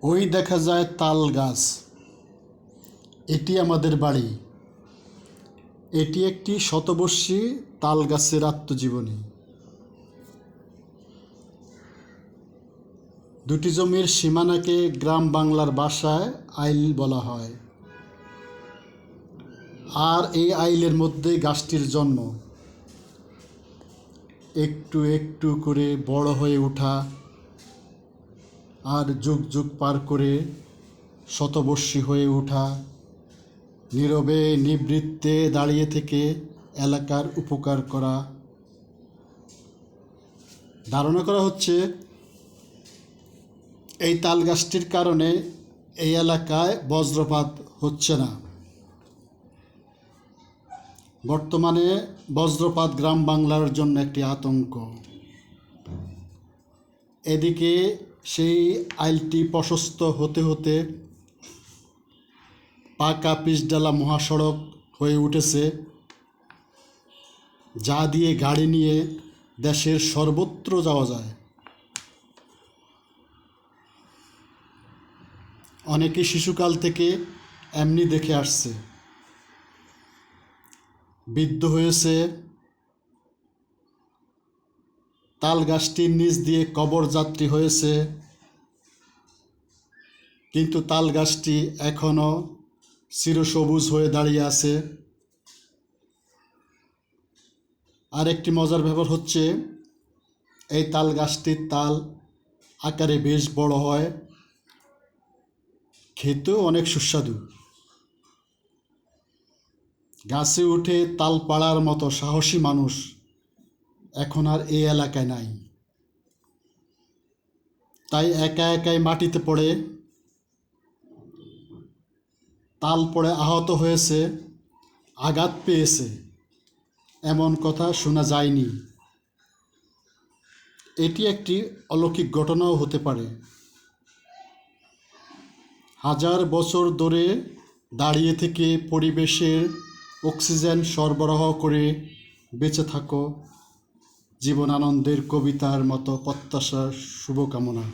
ওই দেখা যায় তাল গাছ। এটি আমাদের বাড়ি। এটি একটি শতবর্ষী তাল গাছের আত্মজীবনী। দুটি জমির সীমানাকে গ্রাম বাংলার ভাষায় আইল বলা হয়। আর এই আইলের মধ্যে গাছটির জন্ম। একটু একটু করে বড় হয়ে ওঠা, আর যুগ যুগ পার করে শতবর্ষী হয়ে ওঠা, নীরবে নিবৃত্তে দাঁড়িয়ে থেকে এলাকার উপকার করা। ধারণা করা হচ্ছে এই তাল গাছটির কারণে এই এলাকায় বজ্রপাত হচ্ছে না। বর্তমানে বজ্রপাত গ্রাম বাংলার জন্য একটি আতঙ্ক। এদিকে সেই আইলটি প্রশস্ত হতে হতে পাকা পিচঢালা মহাসড়ক হয়ে উঠেছে, যা দিয়ে গাড়ি নিয়ে দেশের সর্বত্র যাওয়া যায়। অনেকে শিশুকাল থেকে এমনি দেখে আসছে, বৃদ্ধ হয়েছে। তাল গাছটির নিচ দিয়ে কবর যাত্রী হয়েছে, কিন্তু তাল গাছটি এখনও চিরসবুজ হয়ে দাঁড়িয়ে আছে। আর একটি মজার ব্যাপার হচ্ছে, এই তাল গাছটির তাল আকারে বেশ বড় হয়, খেতেও অনেক সুস্বাদু। গাছে উঠে তাল পাড়ার মতো সাহসী মানুষ এখন আর এই এলাকায় নাই। তাই একা একাই মাটিতে পড়ে তাল পড়ে আহত হয়েছে, আঘাত পেয়েছে, এমন কথা শোনা যায়নি। এটি একটি অলৌকিক ঘটনাও হতে পারে। হাজার বছর ধরে দাঁড়িয়ে থেকে পরিবেশের অক্সিজেন সরবরাহ করে বেঁচে থাকো, জীবনানন্দের কবিতার মতো প্রত্যাশার শুভকামনা।